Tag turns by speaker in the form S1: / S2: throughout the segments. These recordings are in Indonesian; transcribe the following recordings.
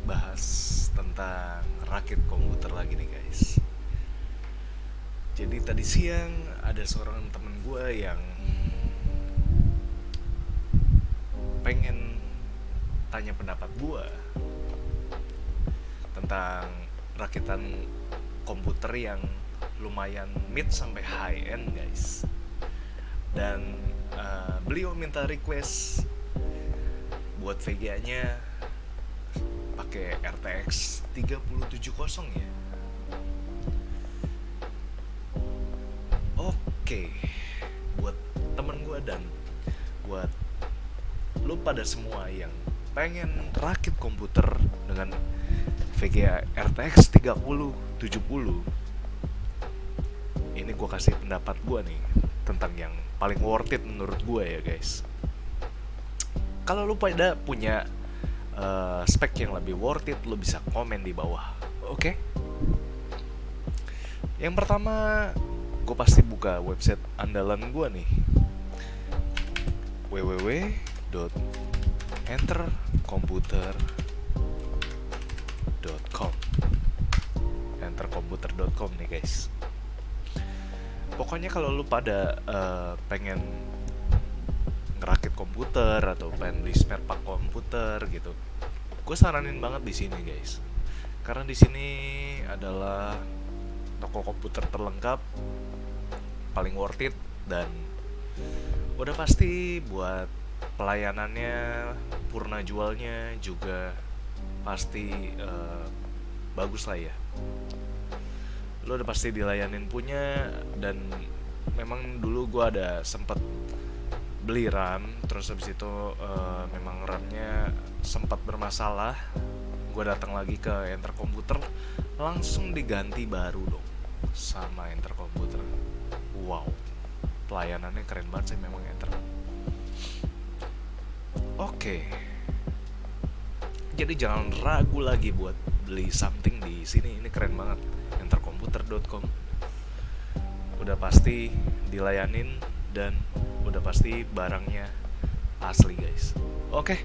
S1: bahas tentang rakit komputer lagi nih guys. Jadi tadi siang ada seorang temen gue yang pengen tanya pendapat gue tentang rakitan komputer yang lumayan mid sampai high end guys. Dan beliau minta request buat VGA-nya pakai RTX 3070 ya. Oke, buat temen gue dan buat lu pada semua yang pengen rakit komputer dengan VGA RTX 3070, ini gue kasih pendapat gue nih tentang yang paling worth it menurut gue ya guys. Kalau lu pada punya spek yang lebih worth it, lu bisa komen di bawah. Oke? Yang pertama, gue pasti buka website andalan gue nih, www.entercomputer.com. entercomputer.com nih guys. Pokoknya kalau lu pada pengen ngerakit komputer atau pengen beli spare part komputer gitu, gue saranin banget di sini guys. Karena di sini adalah toko komputer terlengkap, paling worth it, dan udah pasti buat pelayanannya, purna jualnya juga pasti bagus lah ya. Lo udah pasti dilayanin punya. Dan memang dulu gue ada sempet beli RAM, terus habis itu memang RAM-nya sempat bermasalah. Gue datang lagi ke Enter Komputer, langsung diganti baru dong sama Enter Komputer. Wow, pelayanannya keren banget sih memang Enter. Oke, jadi jangan ragu lagi buat beli something di sini. Ini keren banget, entercomputer.com. Udah pasti dilayanin dan udah pasti barangnya asli guys. Oke,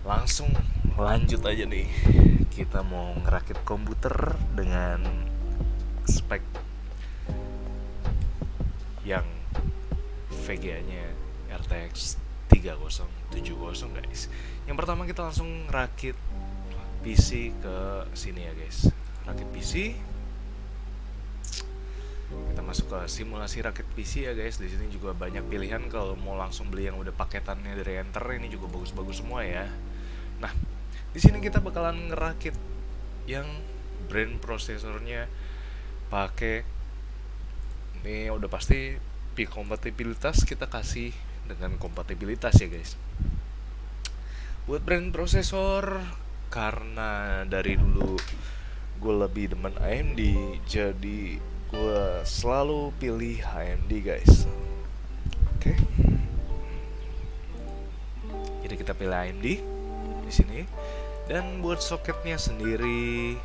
S1: langsung lanjut aja nih. Kita mau ngerakit komputer dengan spek yang VGA-nya RTX 3070 guys. Yang pertama kita langsung rakit PC ke sini ya guys. Rakit PC. Kita masuk ke simulasi rakit PC ya guys. Di sini juga banyak pilihan kalau mau langsung beli yang udah paketannya dari Enter, ini juga bagus-bagus semua ya. Nah, di sini kita bakalan ngerakit yang brand prosesornya pakai, ini udah pasti P kompatibilitas kita kasih dengan kompatibilitas ya guys. Buat brand prosesor, karena dari dulu gue lebih demen AMD, jadi gue selalu pilih AMD guys. Oke. Jadi kita pilih AMD di sini. Dan buat soketnya sendiri,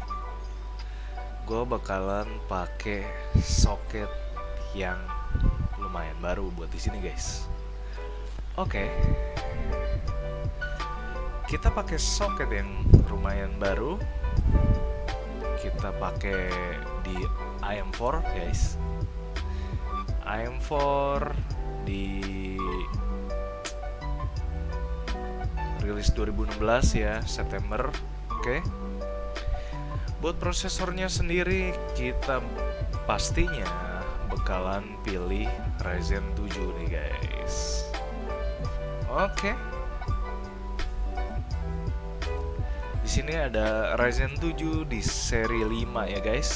S1: gue bakalan pakai soket yang lumayan baru buat di sini guys. Oke. Kita pakai soket yang lumayan baru. Kita pakai di IM4 guys. IM4 di rilis 2016 ya, September. Oke. Buat prosesornya sendiri, kita pastinya bakalan pilih Ryzen 7 nih guys. Oke. Di sini ada Ryzen 7 di seri 5 ya guys.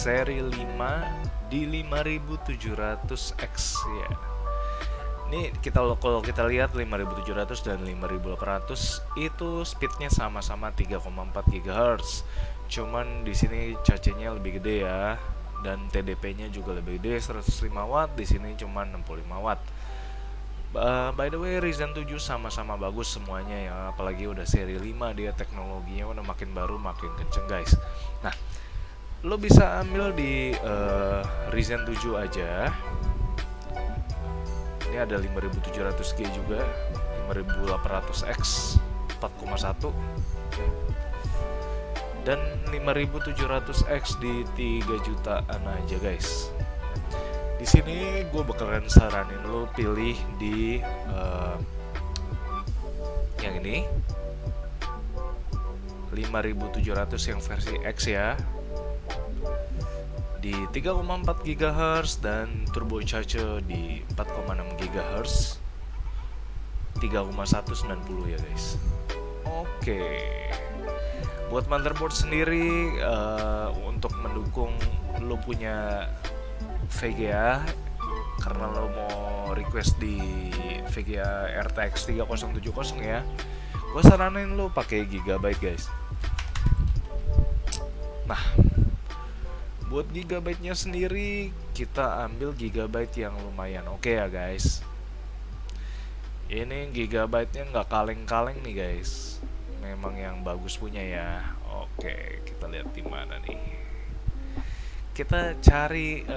S1: Seri 5 di 5700X ya. Ini kalau kita lihat 5700 dan 5800 itu speednya sama-sama 3,4 GHz. Cuman di sini cacenya lebih gede ya, dan TDP-nya juga lebih gede, 105 watt. Di sini cuma 65 watt. By the way, Ryzen 7 sama-sama bagus semuanya ya, apalagi udah seri 5, dia teknologinya udah makin baru, makin kenceng guys. Nah, lo bisa ambil di Ryzen 7 aja. Ini ada 5700G juga, 5800X 4,1 dan 5700X di 3 jutaan aja guys. Di sini gue bakalan saranin lo pilih di yang ini 5700 yang versi X ya, di 3,4 GHz dan turbocharger di 4,6 GHz 3,190 ya guys. Oke. Buat motherboard sendiri untuk mendukung lo punya VGA, karena lo mau request di VGA RTX 3070 ya, gue saranin lo pakai Gigabyte guys. Nah, buat Gigabyte-nya sendiri kita ambil Gigabyte yang lumayan oke ya guys. Ini Gigabyte-nya nggak kaleng-kaleng nih guys, memang yang bagus punya ya. Oke, kita lihat di mana nih. Kita cari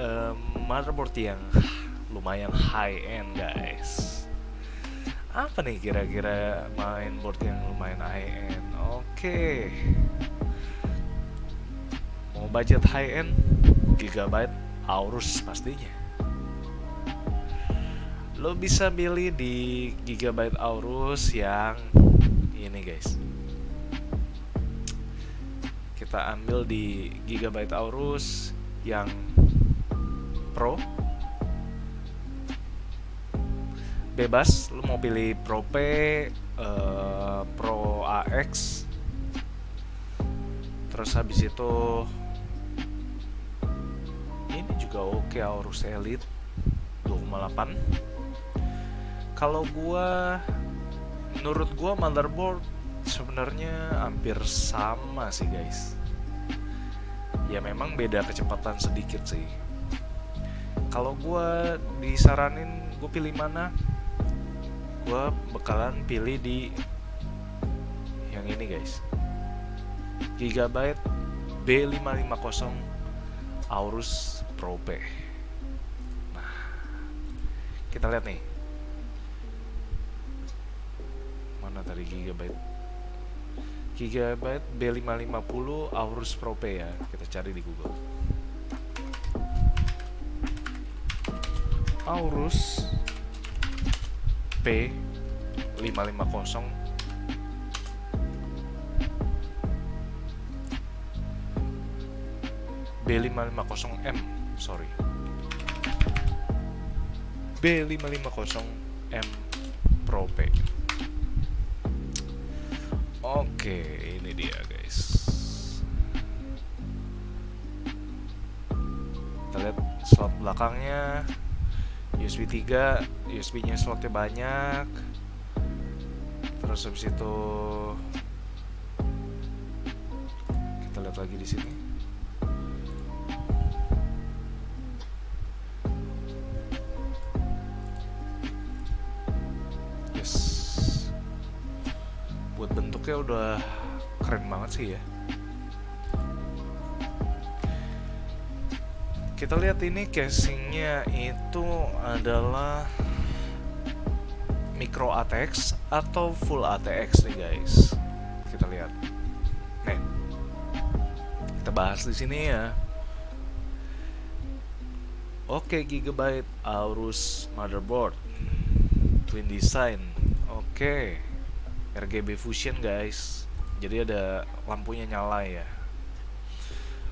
S1: motherboard yang lumayan high end guys. Apa nih kira-kira mainboard yang lumayan high end? Oke. Mau budget high end, Gigabyte Aorus pastinya. Lo bisa pilih di Gigabyte Aorus yang ini guys. Kita ambil di Gigabyte Aorus yang Pro. Bebas, lo mau pilih Pro P, Pro AX. Terus habis itu ini juga oke, Aorus Elite 2,8. Kalau menurut gua motherboard sebenarnya hampir sama sih guys. Ya memang beda kecepatan sedikit sih. Kalau gua disaranin gue pilih mana, gua bakalan pilih di yang ini guys, Gigabyte B550 Aorus Pro P. Nah, kita lihat nih, mana tadi Gigabyte B550 Aorus Pro P ya. Kita cari di Google. Aorus P550 B550M, sorry, B550M Pro P. Oke, ini dia guys. Kita lihat slot belakangnya, USB 3, USB-nya slotnya banyak. Terus habis itu kita lihat lagi di sini. Yes. Buat bentuknya udah keren banget sih ya. Kita lihat ini casingnya itu adalah micro ATX atau full ATX nih guys. Kita lihat. Nih. Kita bahas di sini ya. Oke, Gigabyte Aorus motherboard twin design. Oke. RGB Fusion guys. Jadi ada lampunya nyala ya.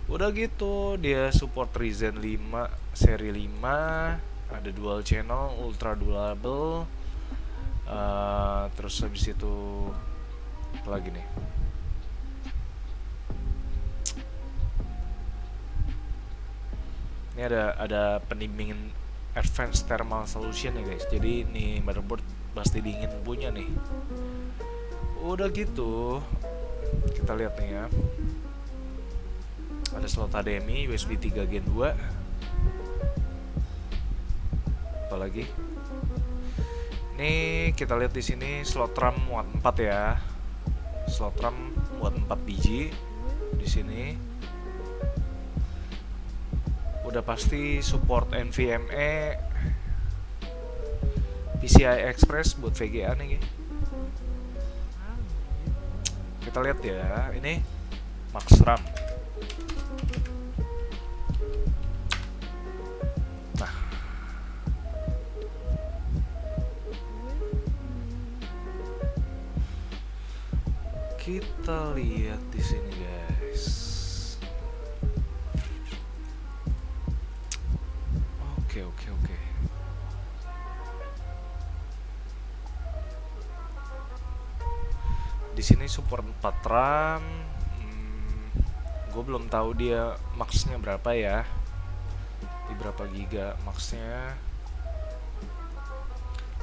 S1: Udah gitu dia support Ryzen 5 seri 5, ada dual channel, ultra durable. Terus habis itu apa lagi nih? Ini ada pendingin advanced thermal solution ya guys. Jadi ini motherboard pasti dingin punya nih. Udah gitu kita lihat nih ya. Ada slot HDMI, USB 3 Gen 2. Apalagi? Nih kita lihat di sini slot RAM muat 4 ya. Slot RAM muat 4 biji di sini. Udah pasti support NVMe, PCI Express buat VGA nih. kita lihat ya, ini max RAM. Nah, kita lihat di sini guys. Oke. Di sini support 4 RAM. Gue belum tahu dia maxnya berapa ya. Di berapa giga maxnya.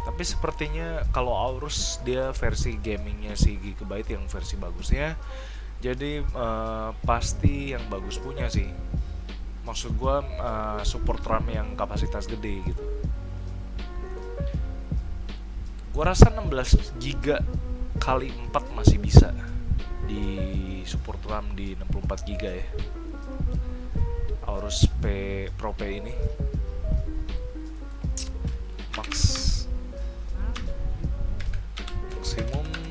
S1: Tapi sepertinya kalau Aorus dia versi gamingnya si Gigabyte yang versi bagusnya. Jadi pasti yang bagus punya sih. Maksud gue support RAM yang kapasitas gede gitu. Gue rasa 16 GB kali 4 masih bisa di support RAM di 64 GB ya. Aorus Pro P ini maksimum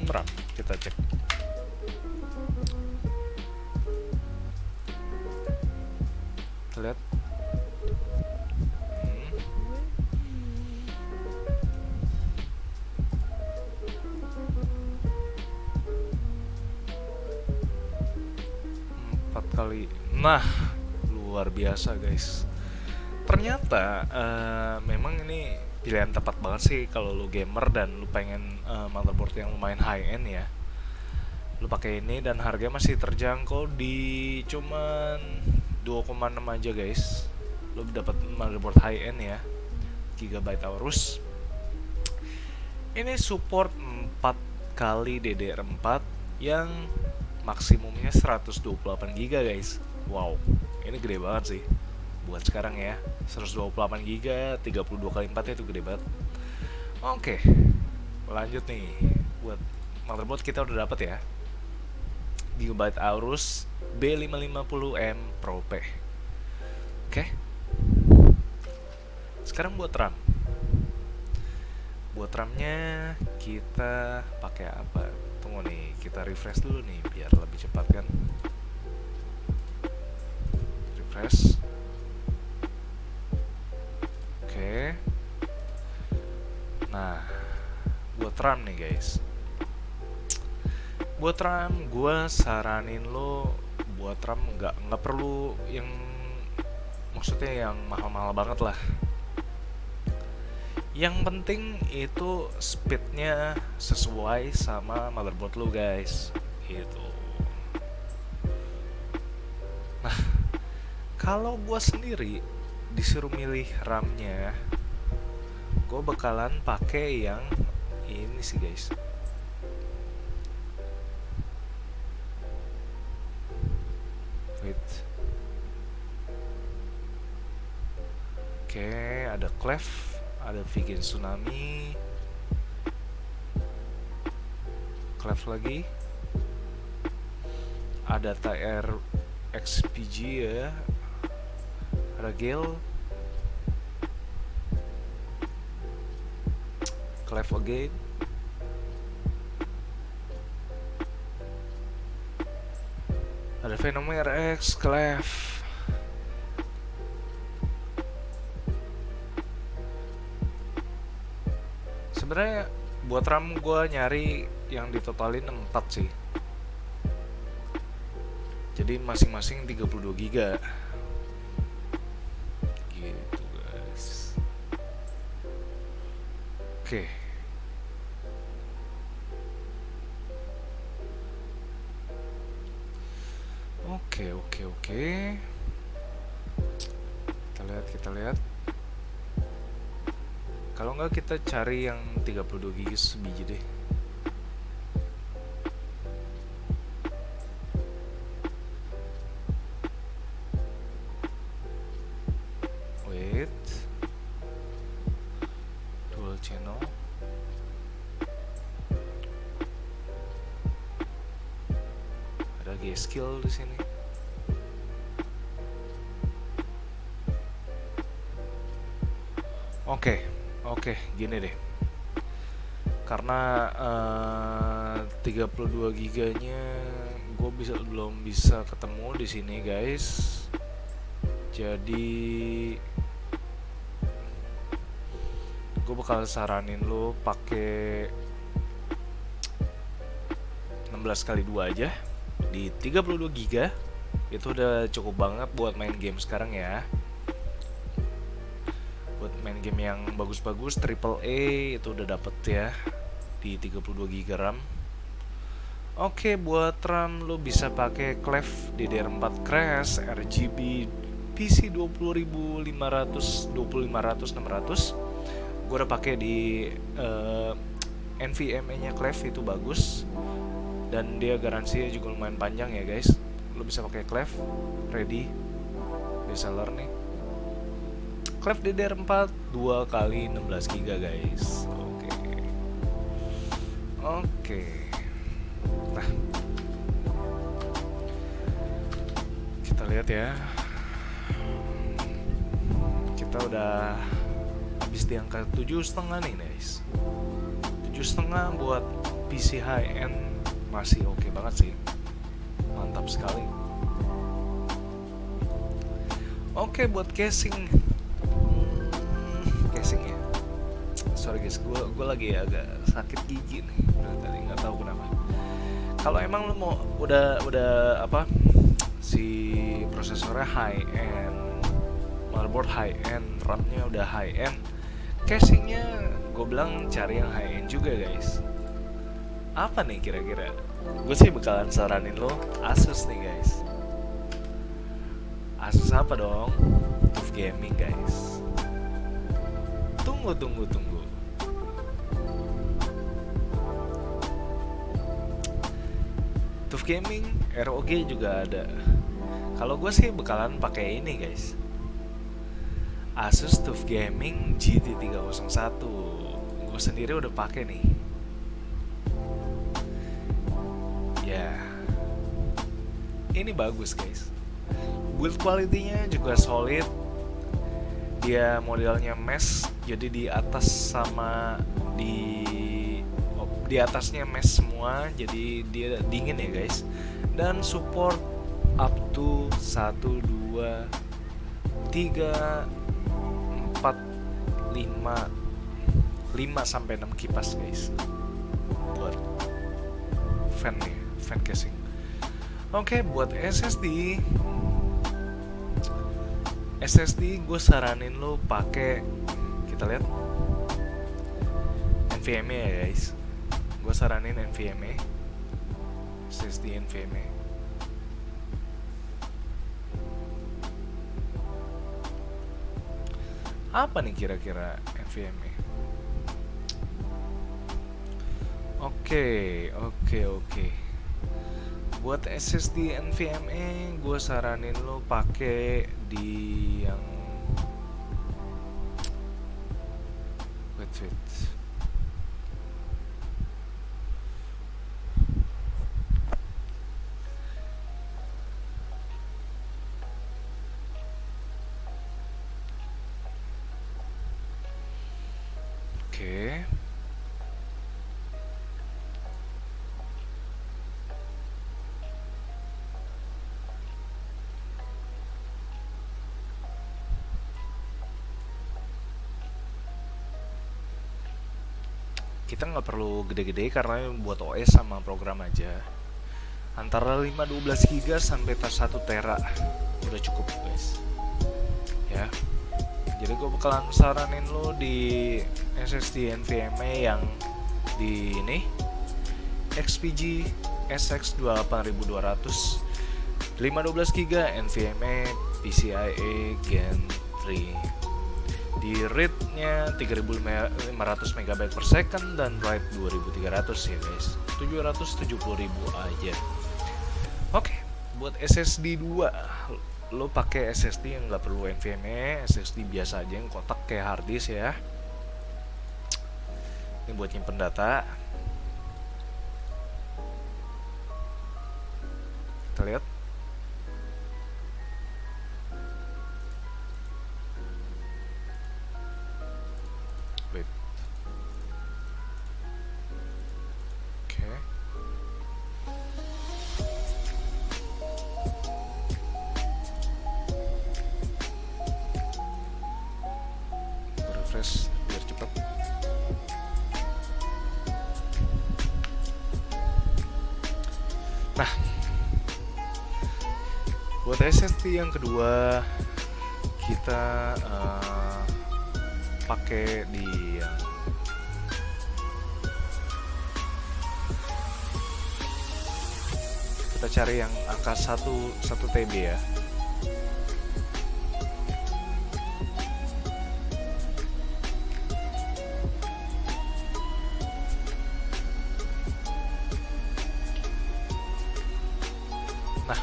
S1: RAM kita cek. Kita lihat. Kali. Nah, luar biasa guys. Ternyata memang ini pilihan tepat banget sih kalau lu gamer dan lu pengen motherboard yang lumayan high end ya. Lu pakai ini dan harganya masih terjangkau di cuman 2,6 aja guys. Lu dapat motherboard high end ya. Gigabyte Aorus. Ini support 4 kali DDR4 yang maksimumnya 128 GB guys. Wow, ini gede banget sih buat sekarang ya. 128 GB 32 kali 4 itu gede banget. Oke, lanjut nih. Buat motherboard kita udah dapet ya, Gigabyte Aorus B550M Pro P. Oke. Sekarang buat RAM. Buat RAM-nya kita pakai apa? Tunggu nih, kita refresh dulu nih biar lebih cepat kan. Refresh. Oke. Nah, buat RAM nih guys. Buat RAM, gue saranin lo buat RAM nggak perlu yang maksudnya yang mahal-mahal banget lah. Yang penting itu speednya sesuai sama motherboard lu guys, gitu. Nah, kalau gue sendiri disuruh milih RAM-nya, gue bakalan pakai yang ini sih guys. Wait. Oke, ada Clef, ada Vigen Tsunami, Clef lagi, ada TR XPG ya, ada Gale, Clef again, ada Venom RX, Clef. Sebenarnya buat RAM gue nyari yang ditotalin 4 sih. Jadi masing-masing 32 GB. Gitu guys. Oke. Oke. Kita lihat. Kalau nggak kita cari yang 32 GB sebiji deh. Wait. Dual channel. Ada G-Skill di sini. Oke, gini deh. karena 32 giganya gue belum bisa ketemu di sini guys. Jadi gue bakal saranin lo pakai 16 kali 2 aja di 32 giga. Itu udah cukup banget buat main game sekarang ya. Buat main game yang bagus-bagus triple A itu udah dapet ya di 32 GB RAM. Oke, buat RAM lo bisa pakai Clef DDR4 Crash RGB PC 20500 600. Gue udah pakai di NVMe nya Clef, itu bagus dan dia garansinya juga lumayan panjang ya guys. Lo bisa pakai Clef ready bestseller nih. Clef DDR4 2 kali 16 GB guys. Oke. Nah, kita lihat ya. Kita udah habis di angka 7,5 nih guys. 7,5 buat PC high end masih oke banget sih. Mantap sekali. Oke, buat casing ya. Sorry guys, gue lagi agak sakit gigi nih tadi, nggak tahu kenapa. Kalau emang lu mau udah apa si prosesornya high end, motherboard high end, RAM-nya udah high end, casingnya gue bilang cari yang high end juga guys. Apa nih kira-kira? Gue sih bakalan saranin lo Asus nih guys. Asus apa dong? TUF Gaming guys. Tunggu. TUF Gaming ROG juga ada. Kalau gue sih bakalan pakai ini guys, Asus TUF Gaming GT301. Gue sendiri udah pakai nih. Ya, ini bagus guys. Build quality-nya juga solid. Dia modelnya mesh, jadi di atas sama di atasnya mesh semua, jadi dia dingin ya guys. Dan support up to 1, 2, 3, 4, 5 sampai 6 kipas guys. Buat fan nih, fan casing. Oke, buat SSD gue saranin lo pakai, kita lihat NVMe ya guys. Gue saranin NVMe, SSD NVMe. Apa nih kira-kira NVMe? Oke. Buat SSD NVMe gue saranin lo pakai di yang wait. Oke. Kita nggak perlu gede-gede karena buat OS sama program aja. Antara 5-12 GB sampai 1 tera udah cukup guys. Ya. Jadi gue bakalan saranin lo di SSD NVMe yang di ini XPG SX 28200 512 GB NVMe PCIe Gen 3. Di read-nya 3500 MB per second dan write 2300 ya guys. 770.000 aja. Oke, buat SSD 2 lo pakai SSD yang nggak perlu NVMe, SSD biasa aja yang kotak kayak hard disk ya. Ini buat nyimpen data. Kita lihat. Nah, buat SSD yang kedua kita pakai di yang kita cari yang angka 1 TB ya. Nah,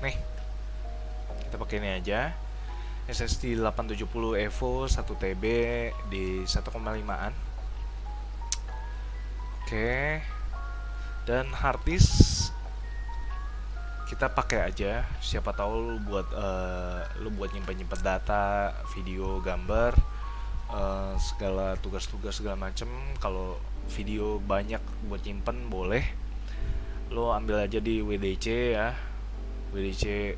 S1: nih kita pakai ini aja. SSD 870 Evo 1 TB di 1,5an. Oke. Dan harddisk kita pakai aja. Siapa tahu lu buat nyimpen data, video, gambar, segala tugas-tugas segala macem. Kalau video banyak buat nyimpen boleh. Lo ambil aja di WDC ya. WDC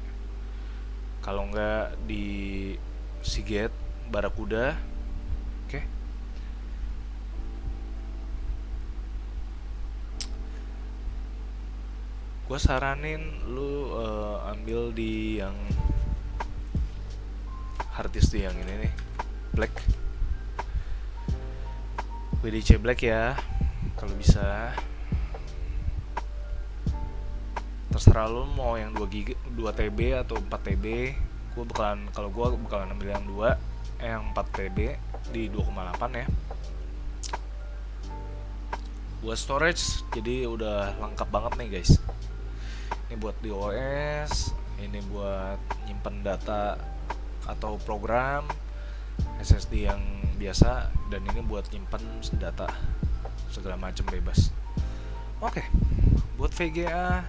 S1: kalau enggak di Seagate, Barakuda. Oke. Gue saranin lu ambil di yang harddisk di yang ini nih, Black. WDC Black ya, kalau bisa. Terserah lu mau yang 2 TB atau 4 TB. Kalau gua bakalan ambil yang 4 TB di 2,8 ya. Buat storage jadi udah lengkap banget nih guys. Ini buat di OS, ini buat nyimpen data atau program, SSD yang biasa, dan ini buat nyimpen data segala macam bebas. Oke. Buat VGA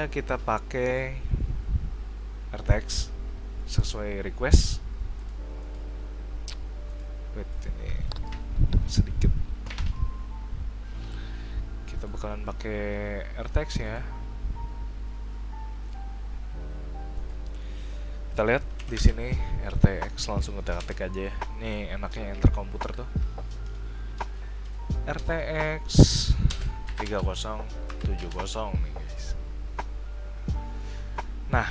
S1: kita pakai RTX sesuai request. Wait, ini sedikit. Kita bakalan pakai RTX ya. Kita lihat di sini RTX, langsung ketik aja ya. Ini enaknya enter komputer tuh. RTX 3070 nih guys. Nah,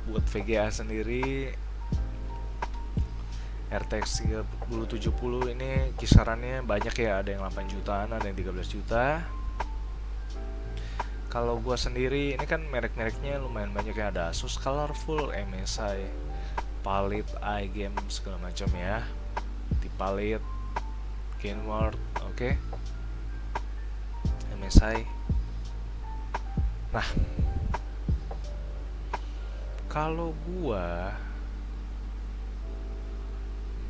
S1: buat VGA sendiri RTX 3070 ini kisarannya banyak ya, ada yang 8 jutaan, ada yang 13 juta. Kalau gua sendiri ini kan merek-mereknya lumayan banyak ya, ada Asus, Colorful, MSI, Palit, iGame segala macam ya. Di Palit, Gainward, oke. MSI. Nah, kalau gua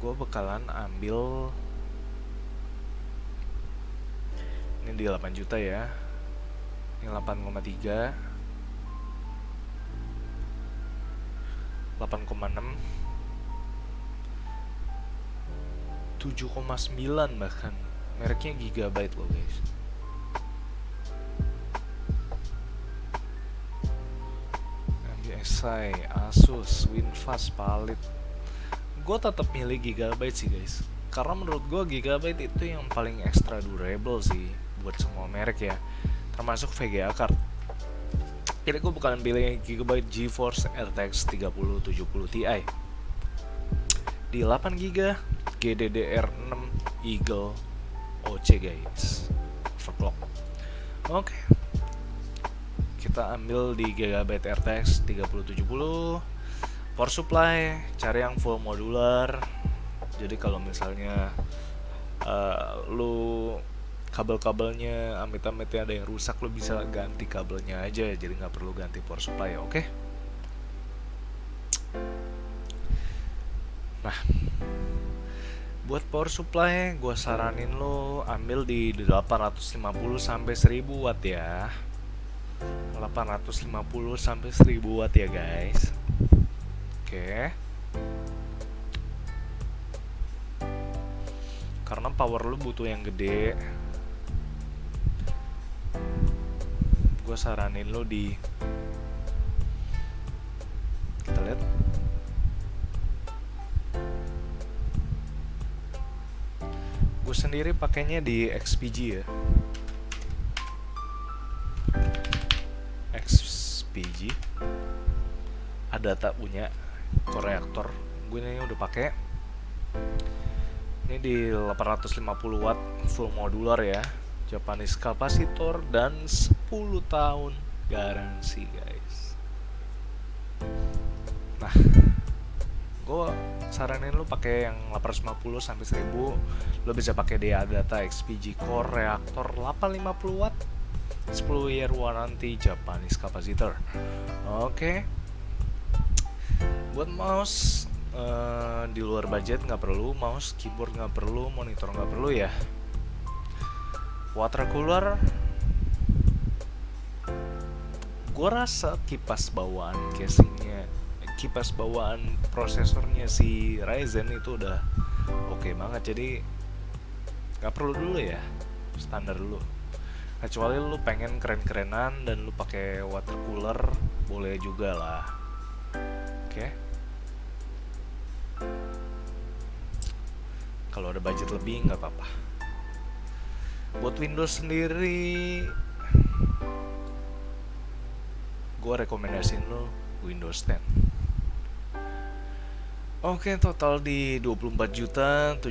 S1: bakalan ambil ini di 8 juta ya. Ini 8,3, 8,6, 7,9 bahkan. Mereknya Gigabyte loh guys. MSI, Asus, Winfast, Palit. Gue tetap milih Gigabyte sih guys, karena menurut gue Gigabyte itu yang paling extra durable sih buat semua merek ya, termasuk VGA card. Jadi gue bakalan pilih Gigabyte GeForce RTX 3070 Ti di 8GB GDDR6 Eagle OC guys, overclock. Oke. Kita ambil di Gigabyte RTX 3070. Power supply cari yang full modular. Jadi kalau misalnya lu kabel-kabelnya amit-amit ada yang rusak, lu bisa ganti kabelnya aja, jadi nggak perlu ganti power supply ya, oke? Nah, buat power supply gue saranin lo ambil di 850 sampai 1000 watt ya. 850 sampai 1000 watt ya guys. Oke. Karena power lu butuh yang gede, gue saranin lu kita lihat. Gue sendiri pakainya di XPG ya. XPG ada tak punya core reaktor. Gue ini udah pakai. Ini di 850 watt full modular ya, Japanese kapasitor dan 10 tahun garansi guys. Nah, gue saranin lu pakai yang 850 sampai 1000. Lu bisa pakai Data XPG core reaktor 850 watt, 10 year warranty Japanese kapasitor. Oke. Buat mouse di luar budget nggak perlu, mouse, keyboard nggak perlu, monitor nggak perlu ya. Water cooler, gue rasa kipas bawaan casingnya, kipas bawaan prosesornya si Ryzen itu udah oke banget, jadi nggak perlu dulu ya, standar dulu. Kecuali lu pengen keren-kerenan dan lu pakai water cooler, boleh juga lah. Oke. Kalau ada budget lebih nggak apa-apa. Buat Windows sendiri, gue rekomendasiin lo Windows 10. Oke, total di 24.722.000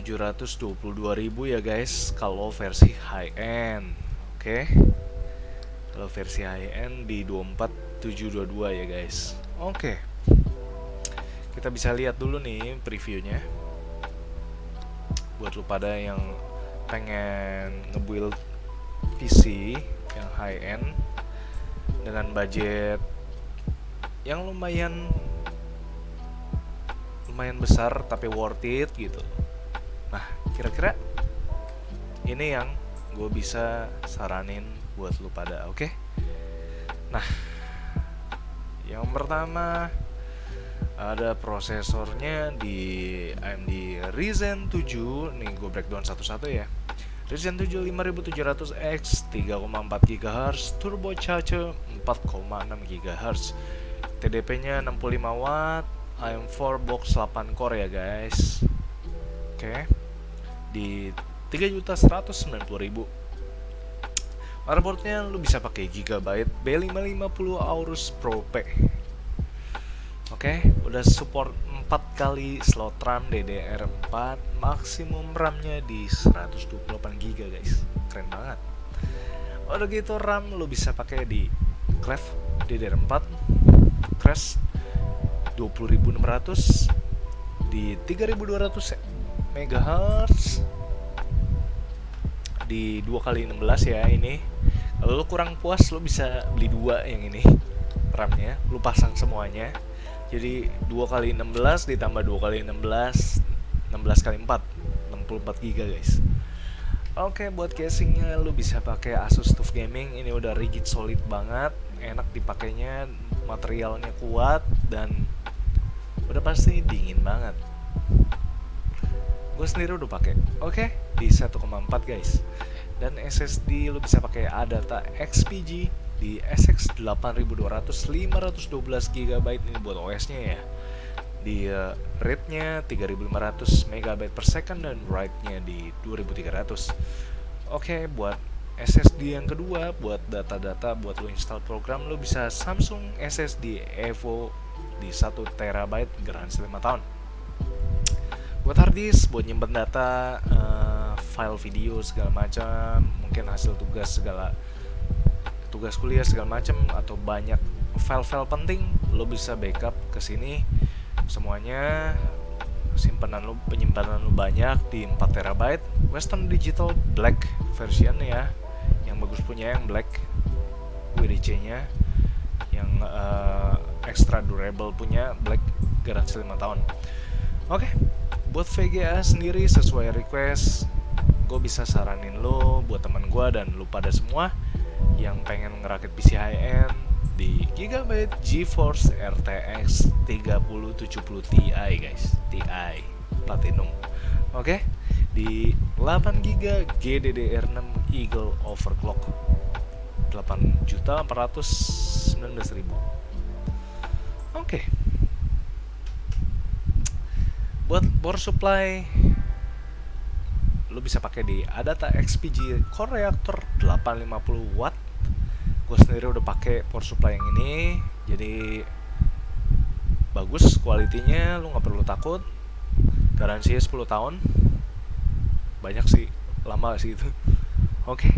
S1: ya guys, kalau versi high end. Oke. Kalau versi high end di 24.722 ya guys. Oke. Kita bisa lihat dulu nih previewnya. Buat lu pada yang pengen ngebuild PC yang high end dengan budget yang lumayan besar tapi worth it gitu. Nah, kira-kira ini yang gue bisa saranin buat lu pada, oke? Nah, yang pertama ada prosesornya di AMD Ryzen 7. Nih gue breakdown satu-satu ya. Ryzen 7 5700X 3,4 GHz, turbocharger 4,6 GHz, TDP-nya 65 watt, AM4 box 8 core ya guys. Oke. Di 3.190.000. Motherboardnya lu bisa pakai Gigabyte B550 Aorus Pro P. Oke, udah support 4 kali slot RAM DDR4, maksimum RAM-nya di 128GB guys. Keren banget. Udah gitu RAM lu bisa pakai di Clef DDR4 Crash 20.600 di 3.200 MHz di 2x16 ya ini. Kalau lu kurang puas lu bisa beli 2 yang ini RAM-nya, lu pasang semuanya. Jadi 2x16 ditambah 2x16 16x4 64GB guys. Oke, buat casingnya lu bisa pakai Asus TUF Gaming. Ini udah rigid solid banget, enak dipakainya, materialnya kuat dan udah pasti dingin banget. Gue sendiri udah pakai. Oke, di 1,4 guys. Dan SSD lu bisa pakai Adata XPG di SX 8200 512GB ini buat OS-nya ya. Di read-nya 3500 MB per second dan write-nya di 2300. Oke, buat SSD yang kedua, buat data-data buat lo install program, lo bisa Samsung SSD Evo di 1TB garansi 5 tahun. Buat hard disk, buat nyimpen data, file video segala macam, mungkin hasil tugas kuliah segala macam, atau banyak file-file penting, lo bisa backup ke sini. Semuanya penyimpanan lu banyak di 4TB. Western Digital Black version ya, yang bagus punya yang black WDC-nya, yang extra durable punya black garansi 5 tahun. Oke, buat VGA sendiri sesuai request, gue bisa saranin lo buat teman gue dan lu pada semua yang pengen ngerakit PC high end, di Gigabyte GeForce RTX 3070 Ti guys, Ti Platinum. Oke, di 8 GB GDDR6 Eagle Overclock 8.419.000. Oke. Buat power supply lu bisa pakai di Adata XPG Core Reactor 850 watt. Gue sendiri udah pakai power supply yang ini, jadi bagus kualitinya, lu nggak perlu takut. Garansinya 10 tahun. Banyak sih, lama sih itu. Oke.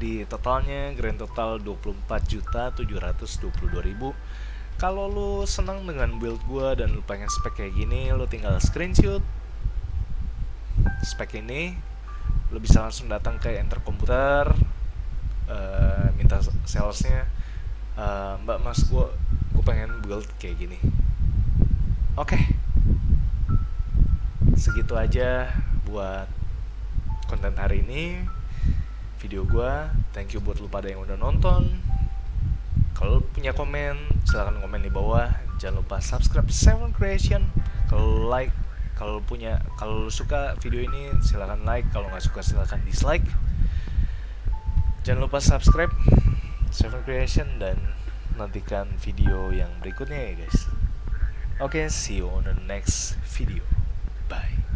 S1: Di totalnya grand total 24.722.000. Kalau lu senang dengan build gua dan lu pengen spek kayak gini, lu tinggal screenshot spek ini, lu bisa langsung datang ke Enter Komputer, minta salesnya, Mbak Mas, gue pengen build kayak gini. Oke, segitu aja buat konten hari ini, video gue. Thank you buat lu pada yang udah nonton. Kalau punya komen, silahkan komen di bawah. Jangan lupa subscribe Seven Creation. Kalau suka video ini silahkan like, kalau nggak suka silahkan dislike. Jangan lupa subscribe Seven Creation dan nantikan video yang berikutnya ya guys. Oke, see you on the next video. Bye.